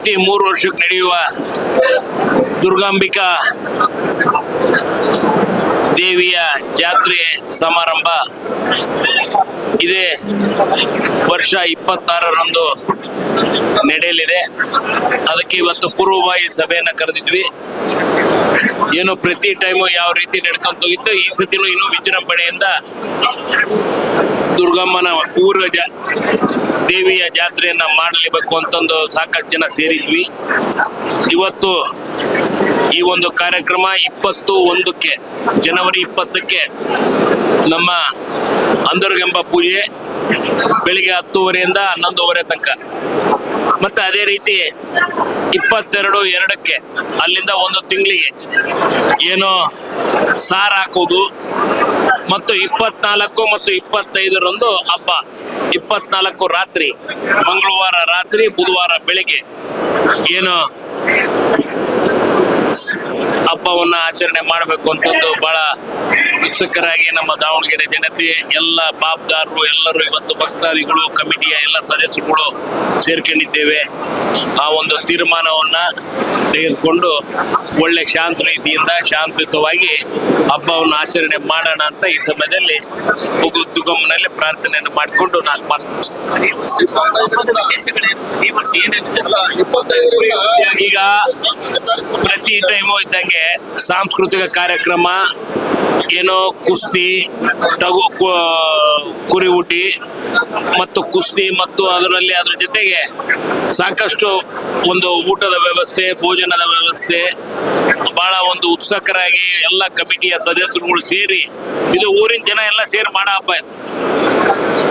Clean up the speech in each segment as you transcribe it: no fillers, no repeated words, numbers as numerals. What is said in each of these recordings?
ಪ್ರತಿ 3 ವರ್ಷಕ್ಕೆ ನಡೆಯುವ ದುರ್ಗಾಂಬಿಕಾ ದೇವಿಯ ಜಾತ್ರೆ ಸಮಾರಂಭ ಇದೇ ವರ್ಷ 26ರಂದು ನಡೆಯಲಿದೆ. ಅದಕ್ಕೆ ಇವತ್ತು ಪೂರ್ವಭಾವಿ ಸಭೆಯನ್ನ ಕರೆದಿದ್ವಿ. ಏನು ಪ್ರತಿ ಟೈಮು ಯಾವ ರೀತಿ ನಡ್ಕೊಂತ ಹೋಗಿತ್ತು, ಈ ಸತಿನೂ ಇನ್ನೂ ವಿಜೃಂಭಣೆಯಿಂದ ದುರ್ಗಮ್ಮನ ಊರ ದೇವಿಯ ಜಾತ್ರೆಯನ್ನ ಮಾಡಲೇಬೇಕು ಅಂತಂದು ಸಾಕಷ್ಟು ಜನ ಸೇರಿದ್ವಿ. ಇವತ್ತು ಈ ಒಂದು ಕಾರ್ಯಕ್ರಮ 21ಕ್ಕೆ ಜನವರಿ 20ಕ್ಕೆ ನಮ್ಮ ಅಂದರ್ಗಂಬ ಪೂಜೆ ಬೆಳಿಗ್ಗೆ 10:30ಯಿಂದ 11:30 ತನಕ, ಮತ್ತೆ ಅದೇ ರೀತಿ 22/2ಕ್ಕೆ ಅಲ್ಲಿಂದ 1 ತಿಂಗಳಿಗೆ ಏನು ಸಾರ್ ಹಾಕೋದು, ಮತ್ತು 24 ಮತ್ತು 25ರಂದು ಹಬ್ಬ. 24 ರಾತ್ರಿ, ಮಂಗಳವಾರ ರಾತ್ರಿ, ಬುಧವಾರ ಬೆಳಿಗ್ಗೆ ಏನು ಹಬ್ಬವನ್ನ ಆಚರಣೆ ಮಾಡಬೇಕು ಅಂತಂದು ಬಹಳ ಉತ್ಸುಕರಾಗಿ ನಮ್ಮ ದಾವಣಗೆರೆ ಜನತೆ, ಎಲ್ಲ ಬಾಬ್ದಾರರು, ಎಲ್ಲರೂ ಇವತ್ತು ಭಕ್ತಾದಿಗಳು, ಕಮಿಟಿಯ ಎಲ್ಲ ಸದಸ್ಯರುಗಳು ಸೇರ್ಕೊಂಡಿದ್ದೇವೆ. ಆ ಒಂದು ತೀರ್ಮಾನವನ್ನ ತೆಗೆದುಕೊಂಡು ಒಳ್ಳೆ ಶಾಂತ ರೀತಿಯಿಂದ ಶಾಂತಿಯುತವಾಗಿ ಹಬ್ಬವನ್ನು ಆಚರಣೆ ಮಾಡೋಣ ಅಂತ ಈ ಸಮಯದಲ್ಲಿ ದುರ್ಗಮ್ಮನಲ್ಲಿ ಪ್ರಾರ್ಥನೆಯನ್ನು ಮಾಡಿಕೊಂಡು ನಾನು ಮಾತು ಮುಗಿಸ್ತೇನೆ. ಈಗ ಪ್ರತಿ ಟೈಮು ಇದ್ದಂಗೆ ಸಾಂಸ್ಕೃತಿಕ ಕಾರ್ಯಕ್ರಮ, ಏನೋ ಕುಸ್ತಿ, ಕುರಿ ಊಟಿ ಮತ್ತು ಕುಸ್ತಿ, ಮತ್ತು ಅದರಲ್ಲಿ ಅದ್ರ ಜೊತೆಗೆ ಸಾಕಷ್ಟು ಒಂದು ಊಟದ ವ್ಯವಸ್ಥೆ, ಭೋಜನದ ವ್ಯವಸ್ಥೆ, ಬಹಳ ಒಂದು ಉತ್ಸುಕರಾಗಿ ಎಲ್ಲ ಕಮಿಟಿಯ ಸದಸ್ಯರುಗಳು ಸೇರಿ, ಇದು ಊರಿನ ಜನ ಎಲ್ಲ ಸೇರಿ ಮಾಡೋ ಹಬ್ಬ ಇದು.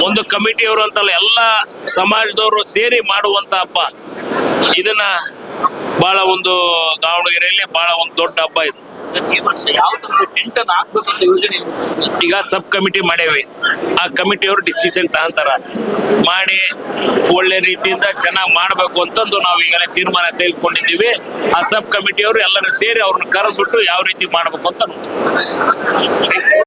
ಒಂದು ಕಮಿಟಿಯವರು ಅಂತಲ್ಲ, ಎಲ್ಲ ಸಮಾಜದವರು ಸೇರಿ ಮಾಡುವಂತ ಹಬ್ಬ. ಇದನ್ನ ಬಹಳ ಒಂದು ದಾವಣಗೆರೆಯಲ್ಲಿ ಬಹಳ ಒಂದು ದೊಡ್ಡ ಹಬ್ಬ ಇದು. ಈ ವರ್ಷ ಯಾವ ತರ ಟೆಂಟ್ ಅನ್ನು ಹಾಕ್ಬೇಕಂತ ಯೋಜನೆ? ಈಗ ಸಬ್ ಕಮಿಟಿ ಮಾಡೇವಿ. ಆ ಕಮಿಟಿಯವರು ಡಿಸಿಷನ್ ತಗೊಂತಾರ, ಮಾಡಿ ಒಳ್ಳೆ ರೀತಿಯಿಂದ ಚೆನ್ನಾಗಿ ಮಾಡಬೇಕು ಅಂತಂದು ನಾವು ಈಗಲೇ ತೀರ್ಮಾನ ತೆಗೆದುಕೊಂಡಿದ್ದೀವಿ. ಆ ಸಬ್ ಕಮಿಟಿಯವರು ಎಲ್ಲರೂ ಸೇರಿ ಅವ್ರನ್ನ ಕರೆದ್ಬಿಟ್ಟು ಯಾವ ರೀತಿ ಮಾಡಬೇಕು ಅಂತ